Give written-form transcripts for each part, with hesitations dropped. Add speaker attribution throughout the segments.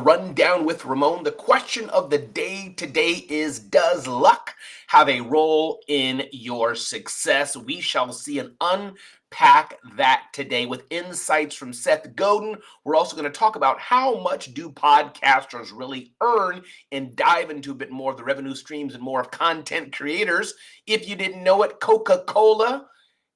Speaker 1: Rundown with Ramon. The question of the day today is, does luck have a role in your success? We shall see and unpack that today with insights from Seth Godin. We're also going to talk about how much do podcasters really earn and dive into a bit more of the revenue streams and more of content creators. If you didn't know it, Coca-Cola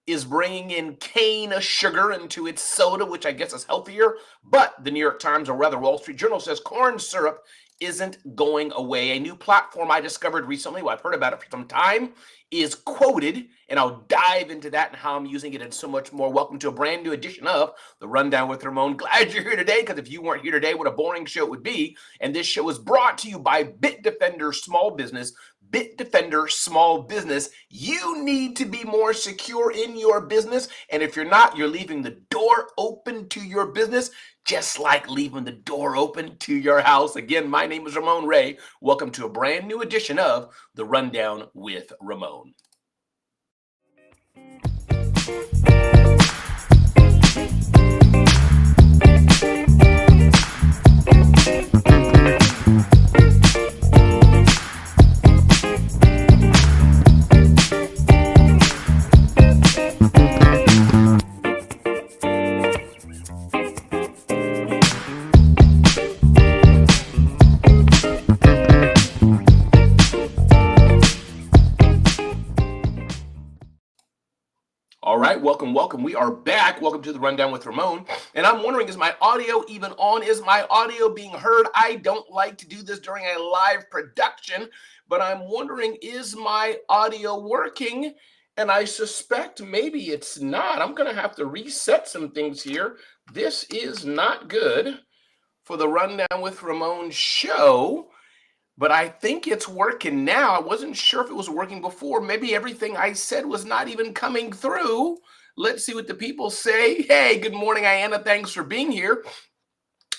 Speaker 1: is bringing in cane sugar into its soda, which I guess is healthier. But the New York Times, or rather Wall Street Journal, says corn syrup isn't going away. A new platform I discovered recently, well, I've heard about it for some time, is Quoted, and I'll dive into that and how I'm using it and so much more. Welcome to a brand new edition of The Rundown with Ramon. Glad you're here today, because if you weren't here today, what a boring show it would be. And this show is brought to you by Bitdefender Small Business. Bitdefender Small Business. You need to be more secure in your business, and if you're not, you're leaving the door open to your business, just like leaving the door open to your house. Again, my name is Ramon Ray. Welcome to a brand new edition of The Rundown with Ramon. All right, welcome. We are back. Welcome to The Rundown with Ramon. And I'm wondering, is my audio even on? Is my audio being heard? I don't like to do this during a live production, but I'm wondering, is my audio working? And I suspect maybe it's not. I'm going to have to reset some things here. This is not good for the Rundown with Ramon show. But I think it's working now. I wasn't sure if it was working before. Maybe everything I said was not even coming through. Let's see what the people say. Hey, good morning, Ayanna. Thanks for being here.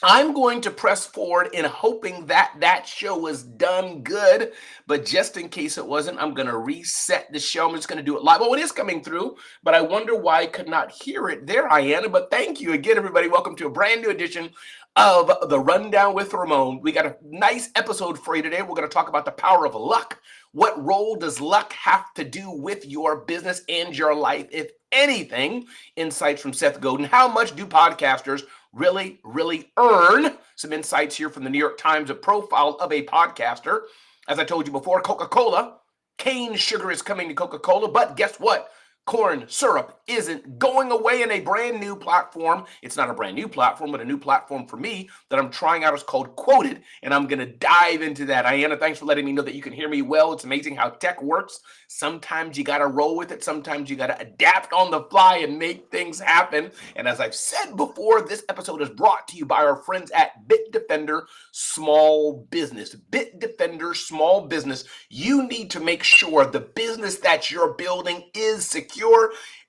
Speaker 1: I'm going to press forward in hoping that that show was done good, but just in case it wasn't, I'm going to reset the show. I'm just going to do it live. Oh, it is coming through, but I wonder why I could not hear it there, Ayanna. But thank you again, everybody. Welcome to a brand new edition of The Rundown with Ramon. We got a nice episode for you today. We're going to talk about the power of luck. What role does luck have to do with your business and your life, if anything? Insights from Seth Godin. How much do podcasters really earn? Some insights here from the New York Times, a profile of a podcaster. As I told you before, Coca-Cola, cane sugar is coming to Coca-Cola, but guess what? Corn syrup isn't going away in a brand new platform. It's not a brand new platform, but a new platform for me that I'm trying out. Is called Quoted, and I'm going to dive into that. Ayanna, thanks for letting me know that you can hear me well. It's amazing how tech works. Sometimes you got to roll with it. Sometimes you got to adapt on the fly and make things happen. And as I've said before, this episode is brought to you by our friends at Bitdefender Small Business. Bitdefender Small Business. You need to make sure the business that you're building is secure.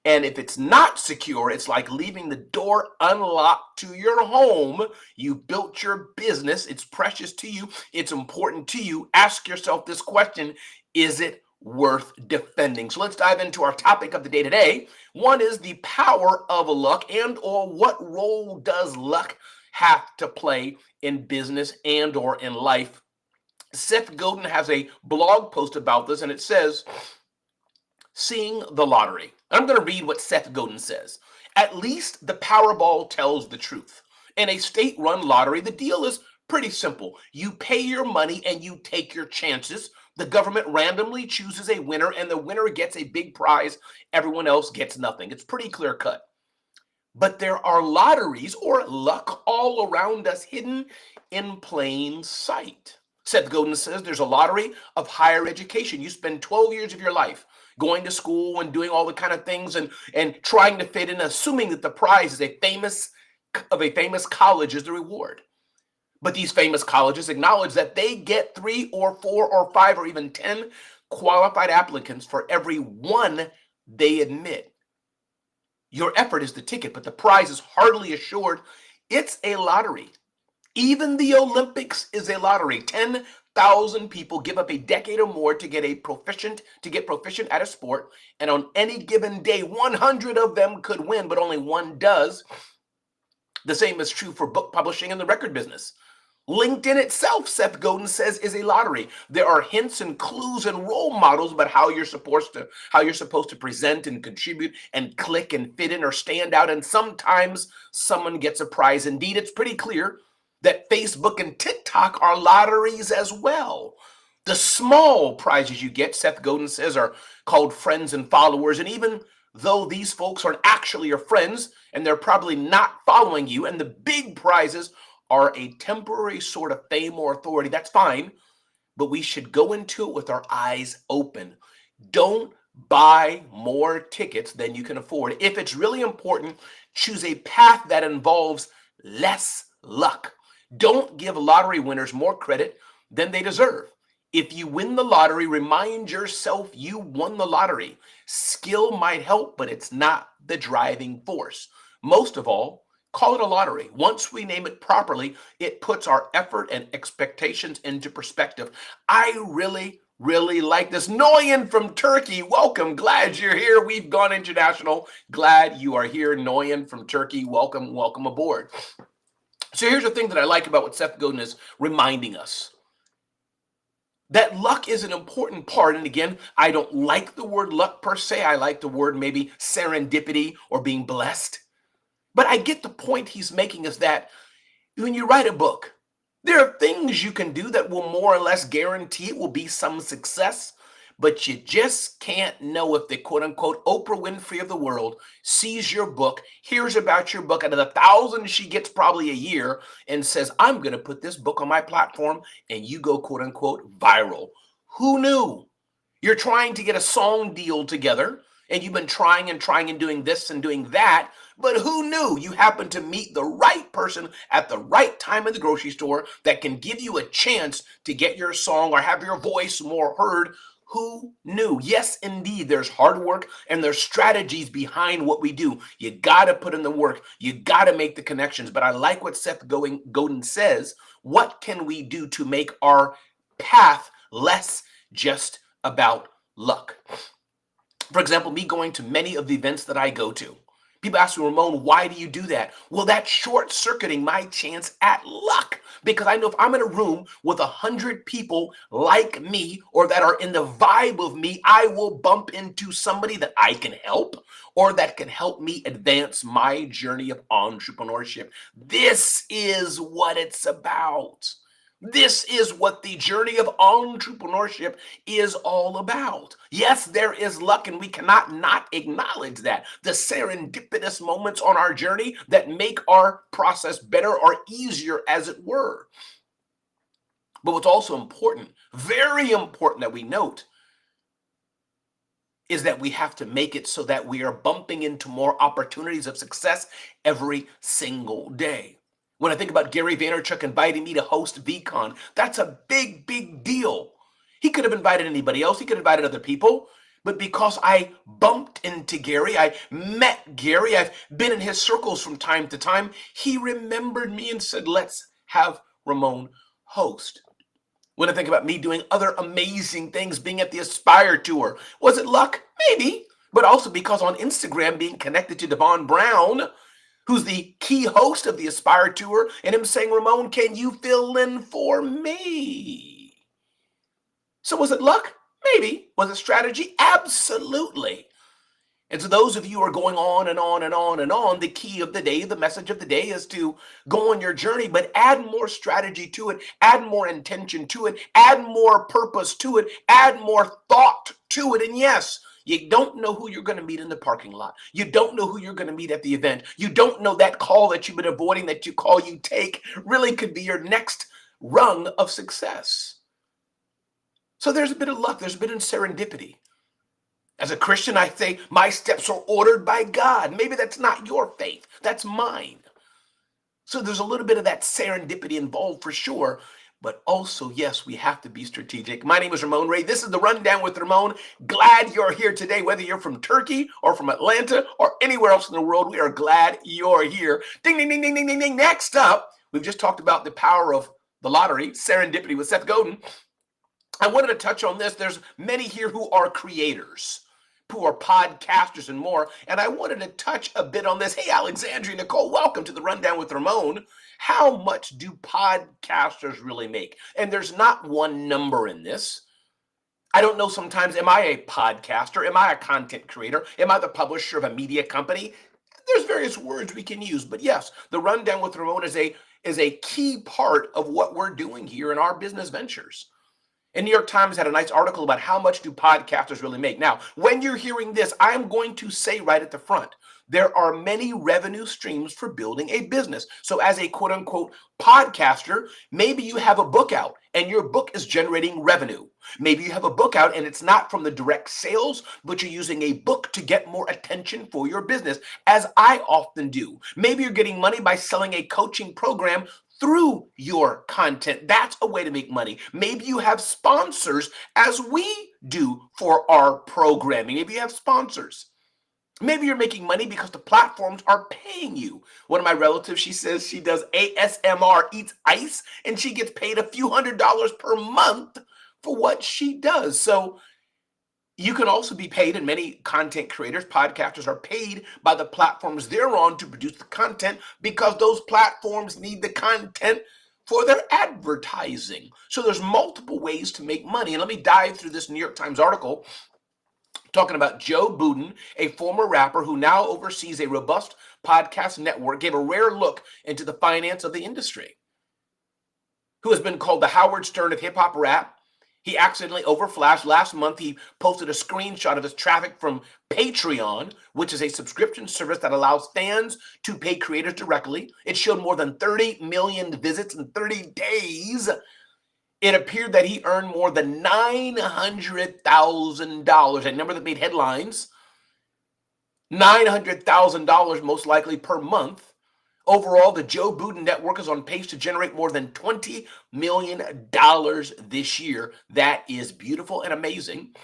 Speaker 1: And if it's not secure, it's like leaving the door unlocked to your home. You built your business. It's precious to you. It's important to you. Ask yourself this question: is it worth defending? So let's dive into our topic of the day today. One is the power of luck, and or what role does luck have to play in business and or in life? Seth Godin has a blog post about this, and it says, seeing the lottery. I'm going to read what Seth Godin says. At least the Powerball tells the truth. In a state-run lottery, the deal is pretty simple. You pay your money and you take your chances. The government randomly chooses a winner, and the winner gets a big prize. Everyone else gets nothing. It's pretty clear-cut. But there are lotteries or luck all around us, hidden in plain sight. Seth Godin says there's a lottery of higher education. You spend 12 years of your life going to school and doing all the kind of things and trying to fit in, assuming that the prize is a famous college is the reward. But these famous colleges acknowledge that they get 3 or 4 or 5 or even 10 qualified applicants for every one they admit. Your effort is the ticket, but the prize is hardly assured. It's a lottery. Even the Olympics is a lottery. 10,000 people give up a decade or more to get proficient at a sport, and on any given day, 100 of them could win, but only one does. The same is true for book publishing and the record business. LinkedIn itself, Seth Godin says, is a lottery. There are hints and clues and role models about how you're supposed to present and contribute and click and fit in or stand out. And sometimes someone gets a prize. Indeed, it's pretty clear that Facebook and TikTok are lotteries as well. The small prizes you get, Seth Godin says, are called friends and followers. And even though these folks aren't actually your friends and they're probably not following you, and the big prizes are a temporary sort of fame or authority, that's fine, but we should go into it with our eyes open. Don't buy more tickets than you can afford. If it's really important, choose a path that involves less luck. Don't give lottery winners more credit than they deserve. If you win the lottery, remind yourself you won the lottery. Skill might help, but it's not the driving force. Most of all, call it a lottery. Once we name it properly, it puts our effort and expectations into perspective. I really like this. Noyan from Turkey, welcome. Glad you're here. We've gone international. Glad you are here. Noyan from Turkey, welcome aboard. So here's the thing that I like about what Seth Godin is reminding us. That luck is an important part. And again, I don't like the word luck per se. I like the word maybe serendipity or being blessed. But I get the point he's making is that when you write a book, there are things you can do that will more or less guarantee it will be some success, but you just can't know if the quote unquote Oprah Winfrey of the world sees your book, hears about your book out of the thousands she gets probably a year, and says, I'm going to put this book on my platform, and you go quote unquote viral. Who knew? You're trying to get a song deal together, and you've been trying and doing this and doing that, but who knew you happen to meet the right person at the right time in the grocery store that can give you a chance to get your song or have your voice more heard? Who knew? Yes, indeed, there's hard work and there's strategies behind what we do. You got to put in the work. You got to make the connections. But I like what Seth Godin says. What can we do to make our path less just about luck? For example, me going to many of the events that I go to. People ask me, Ramon, why do you do that? Well, that's short-circuiting my chance at luck, because I know if I'm in a room with 100 people like me or that are in the vibe of me, I will bump into somebody that I can help or that can help me advance my journey of entrepreneurship. This is what it's about. This is what the journey of entrepreneurship is all about. Yes, there is luck, and we cannot not acknowledge that. The serendipitous moments on our journey that make our process better or easier, as it were. But what's also important, very important that we note, is that we have to make it so that we are bumping into more opportunities of success every single day. When I think about Gary Vaynerchuk inviting me to host VCon, that's a big deal. He could have invited anybody else. He could have invited other people. But because I bumped into Gary, I met Gary, I've been in his circles from time to time, he remembered me and said, let's have Ramon host. When I think about me doing other amazing things, being at the Aspire Tour, was it luck? Maybe. But also because on Instagram, being connected to Devon Brown, who's the key host of the Aspire Tour, and him saying, Ramon, can you fill in for me? So was it luck? Maybe. Was it strategy? Absolutely. And so those of you who are going on and on and on and on, the key of the day, the message of the day is to go on your journey, but add more strategy to it, add more intention to it, add more purpose to it, add more thought to it. And yes, you don't know who you're going to meet in the parking lot. You don't know who you're going to meet at the event. You don't know that call that you've been avoiding, that you call you take, really could be your next rung of success. So there's a bit of luck. There's a bit of serendipity. As a Christian, I say my steps are ordered by God. Maybe that's not your faith. That's mine. So there's a little bit of that serendipity involved for sure. But also, yes, we have to be strategic. My name is Ramon Ray. This is the Rundown with Ramon. Glad you're here today, whether you're from Turkey or from Atlanta or anywhere else in the world. We are glad you're here. Ding, ding, ding, ding, ding, ding, ding. Next up, we've just talked about the power of the lottery, serendipity with Seth Godin. I wanted to touch on this. There's many here who are creators, who are podcasters and more. And I wanted to touch a bit on this. Hey, Alexandria Nicole, welcome to the Rundown with Ramon. How much do podcasters really make? And there's not one number in this. I don't know sometimes, am I a podcaster? Am I a content creator? Am I the publisher of a media company? There's various words we can use, but yes, the Rundown with Ramon is a key part of what we're doing here in our business ventures. And New York Times had a nice article about how much do podcasters really make. Now, when you're hearing this, I'm going to say right at the front, there are many revenue streams for building a business. So as a quote unquote podcaster, maybe you have a book out and your book is generating revenue. Maybe you have a book out and it's not from the direct sales, but you're using a book to get more attention for your business, as I often do. Maybe you're getting money by selling a coaching program through your content. That's a way to make money. Maybe you have sponsors, as we do for our programming. Maybe you have sponsors. Maybe you're making money because the platforms are paying you. One of my relatives, she says she does ASMR, eats ice, and she gets paid a few $100s per month for what she does. So you can also be paid, and many content creators, podcasters, are paid by the platforms they're on to produce the content because those platforms need the content for their advertising. So there's multiple ways to make money. And let me dive through this New York Times article talking about Joe Budden, a former rapper who now oversees a robust podcast network, gave a rare look into the finance of the industry. Who has been called the Howard Stern of hip-hop rap. He accidentally overflashed. Last month, he posted a screenshot of his traffic from Patreon, which is a subscription service that allows fans to pay creators directly. It showed more than 30 million visits in 30 days. It appeared that he earned more than $900,000, a number that made headlines. $900,000 most likely per month. Overall, the Joe Budden Network is on pace to generate more than $20 million this year. That is beautiful and amazing.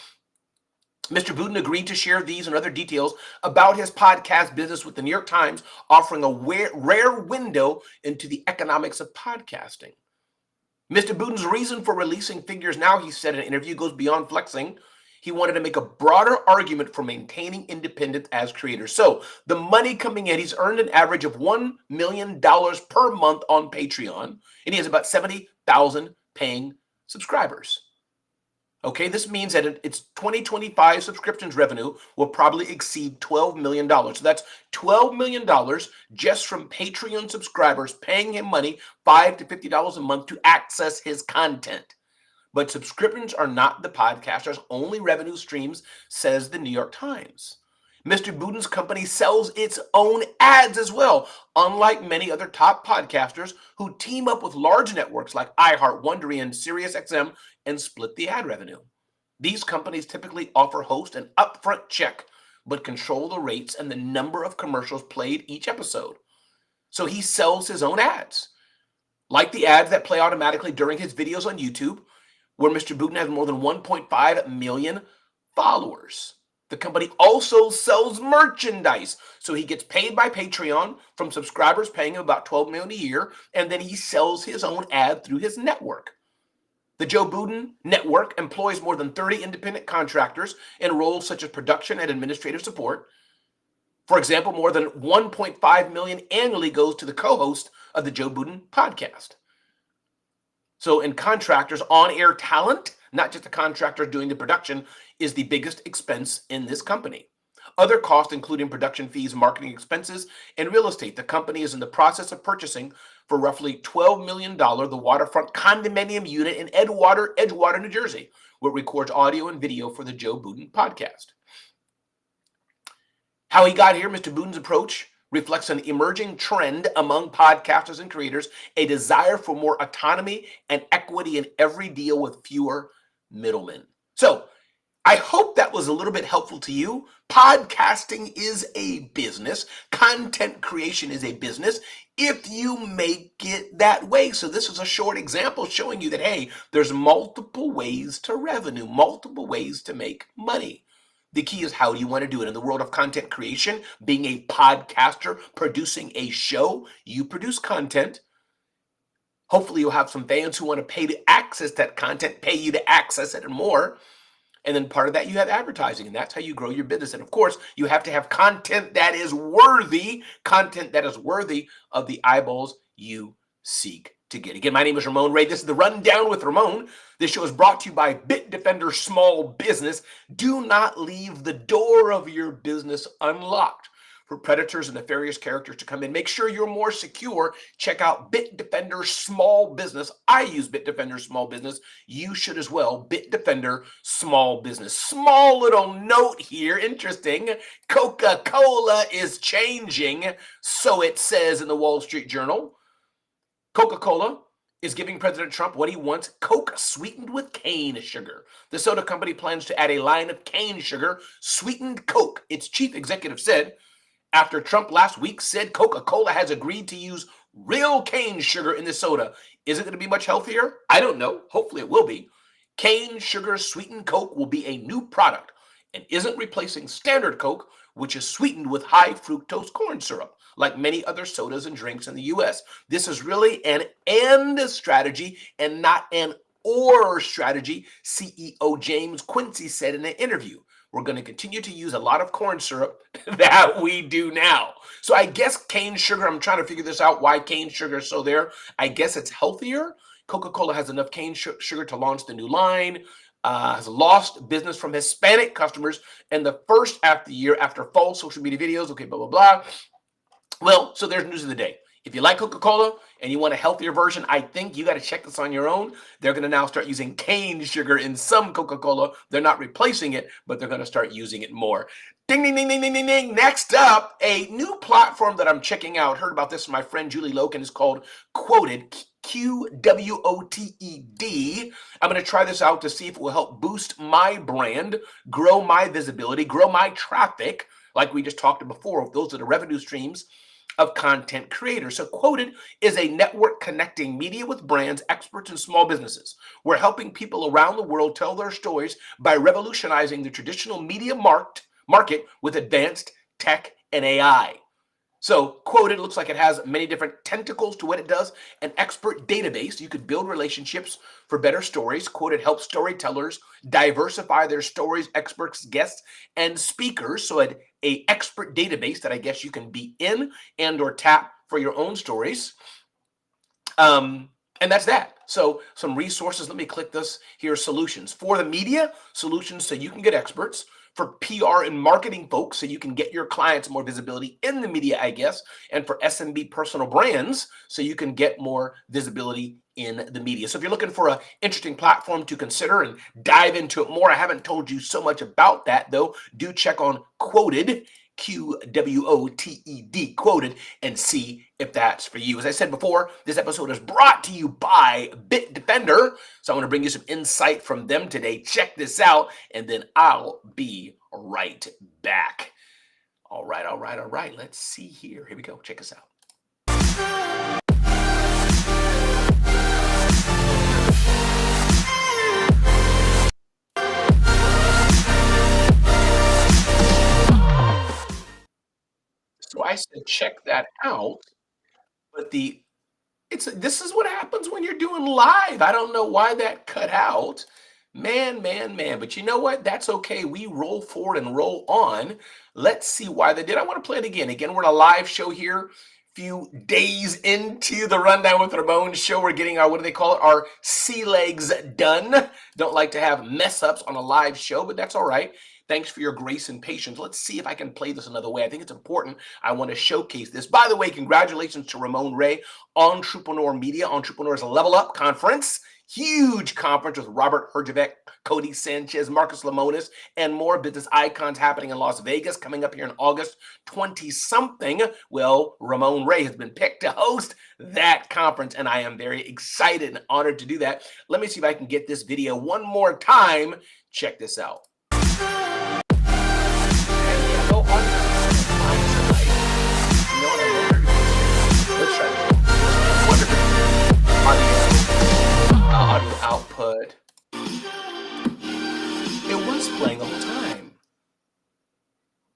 Speaker 1: Mr. Budden agreed to share these and other details about his podcast business with the New York Times, offering a rare window into the economics of podcasting. Mr. Budden's reason for releasing figures now, he said in an interview, goes beyond flexing. He wanted to make a broader argument for maintaining independence as creators. So the money coming in, he's earned an average of $1 million per month on Patreon, and he has about 70,000 paying subscribers. Okay, this means that its 2025 subscriptions revenue will probably exceed $12 million. So that's $12 million just from Patreon subscribers paying him money, $5 to $50 a month to access his content. But subscriptions are not the podcaster's only revenue streams, says the New York Times. Mr. Budden's company sells its own ads as well, unlike many other top podcasters who team up with large networks like iHeart, Wondery, and SiriusXM and split the ad revenue. These companies typically offer hosts an upfront check, but control the rates and the number of commercials played each episode. So he sells his own ads, like the ads that play automatically during his videos on YouTube, where Mr. Budden has more than 1.5 million followers. The company also sells merchandise. So he gets paid by Patreon from subscribers paying him about $12 million a year, and then he sells his own ad through his network. The Joe Budden Network employs more than 30 independent contractors in roles such as production and administrative support. For example, more than $1.5 million annually goes to the co-host of the Joe Budden podcast. So in contractors, on-air talent, not just the contractor doing the production, is the biggest expense in this company. Other costs, including production fees, marketing expenses, and real estate. The company is in the process of purchasing for roughly $12 million the waterfront condominium unit in Edgewater, New Jersey, where it records audio and video for the Joe Budden podcast. How he got here, Mr. Budden's approach reflects an emerging trend among podcasters and creators, a desire for more autonomy and equity in every deal with fewer middlemen. So I hope that was a little bit helpful to you. Podcasting is a business. Content creation is a business if you make it that way. So this is a short example showing you that, hey, there's multiple ways to revenue, multiple ways to make money. The key is, how do you want to do it? In the world of content creation, being a podcaster, producing a show, you produce content. Hopefully you'll have some fans who want to pay to access that content, pay you to access it and more. And then part of that, you have advertising, and that's how you grow your business. And of course, you have to have content that is worthy of the eyeballs you seek to get. Again, my name is Ramon Ray. This is the Rundown with Ramon. This show is brought to you by Bitdefender Small Business. Do not leave the door of your business unlocked for predators and nefarious characters to come in. Make sure you're more secure. Check out Bitdefender Small Business. I use Bitdefender Small Business. You should as well. Bitdefender Small Business. Small little note here. Interesting. Coca-Cola is changing. So it says in the Wall Street Journal. Coca-Cola is giving President Trump what he wants, Coke sweetened with cane sugar. The soda company plans to add a line of cane sugar sweetened Coke, its chief executive said, after Trump last week said Coca-Cola has agreed to use real cane sugar in the soda. Is it going to be much healthier? I don't know. Hopefully it will be. Cane sugar sweetened Coke will be a new product and isn't replacing standard Coke, which is sweetened with high fructose corn syrup, like many other sodas and drinks in the U.S. This is really an and strategy and not an or strategy, CEO James Quincy said in an interview. We're going to continue to use a lot of corn syrup that we do now. So I guess cane sugar, I'm trying to figure this out, why cane sugar is so there. I guess it's healthier. Coca-Cola has enough cane sugar to launch the new line. Has lost business from Hispanic customers in the first half of the year after false social media videos. Okay, blah, blah, blah. Well, so there's news of the day. If you like Coca-Cola and you want a healthier version, I think you got to check this on your own. They're going to now start using cane sugar in some Coca-Cola. They're not replacing it, but they're going to start using it more. Ding, ding, ding, ding, ding, ding, ding. Next up, a new platform that I'm checking out. Heard about this from my friend Julie Loken. Is called Quoted. QWOTED. I'm going to try this out to see if it will help boost my brand, grow my visibility, grow my traffic, like we just talked about before. Those are the revenue streams of content creators. So Quoted is a network connecting media with brands, experts, and small businesses. We're helping people around the world tell their stories by revolutionizing the traditional media market with advanced tech and AI. So Quoted looks like it has many different tentacles to what it does. An expert database. You could build relationships for better stories. Quoted helps storytellers diversify their stories, experts, guests, and speakers. So a expert database that I guess you can be in and or tap for your own stories. And that's that. So some resources. Let me click this here. Solutions for the media. Solutions so you can get experts. For PR and marketing folks, so you can get your clients more visibility in the media, I guess, and for SMB personal brands, so you can get more visibility in the media. So if you're looking for an interesting platform to consider and dive into it more, I haven't told you so much about that, though. Do check on Quoted, QWOTED, Quoted, and see if that's for you. As I said before, this episode is brought to you by Bitdefender. So I'm going to bring you some insight from them today. Check this out, and then I'll be right back. All right. Let's see here. Here we go. Check us out. So I said, check that out. But this is what happens when you're doing live. I don't know why that cut out. Man. But you know what? That's okay. We roll forward and roll on. Let's see why they did. I want to play it again. Again, we're in a live show here. Few days into the Rundown with Ramon show, we're getting our, what do they call it? Our sea legs done. Don't like to have mess ups on a live show, but that's all right. Thanks for your grace and patience. Let's see if I can play this another way. I think it's important. I want to showcase this. By the way, congratulations to Ramon Ray, Entrepreneur Media, Entrepreneurs Level Up Conference. Huge conference with Robert Herjavec, Cody Sanchez, Marcus Lemonis, and more business icons happening in Las Vegas coming up here in August 20-something. Well, Ramon Ray has been picked to host that conference, and I am very excited and honored to do that. Let me see if I can get this video one more time. Check this out. Audio output. It was playing the whole time.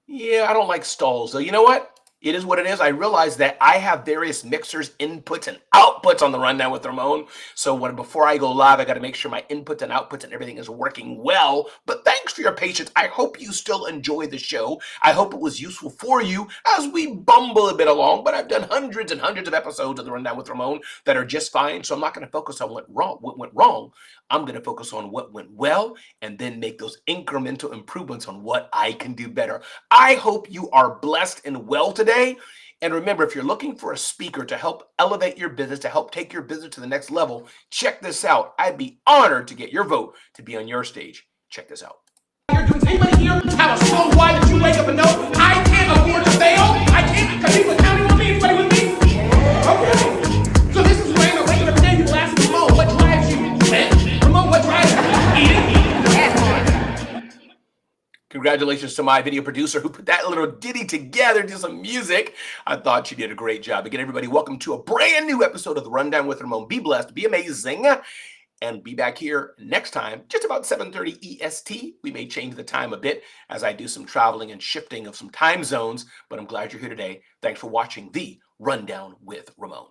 Speaker 1: Yeah, I don't like stalls though. You know what? It is what it is. I realize that I have various mixers, inputs, and outputs on the Rundown with Ramon. So before I go live, I got to make sure my inputs and outputs and everything is working well. But thanks for your patience. I hope you still enjoy the show. I hope it was useful for you as we bumble a bit along. But I've done hundreds and hundreds of episodes of the Rundown with Ramon that are just fine. So I'm not going to focus on what went wrong. I'm going to focus on what went well and then make those incremental improvements on what I can do better. I hope you are blessed and well today. And remember, if you're looking for a speaker to help elevate your business, to help take your business to the next level, check this out. I'd be honored to get your vote to be on your stage. Check this out. Does anybody here have a slow why that you wake up and know I can't afford to fail? I can't because people are counting on me. Anybody with me? Okay. So this is where I wake up every day. People ask me, Ramon, what drives you? Ramon, what drives you? Eating. Congratulations to my video producer who put that little ditty together, did some music. I thought she did a great job. Again, everybody, welcome to a brand new episode of the Rundown with Ramon. Be blessed, be amazing, and be back here next time, just about 7:30 EST. We may change the time a bit as I do some traveling and shifting of some time zones, but I'm glad you're here today. Thanks for watching the Rundown with Ramon.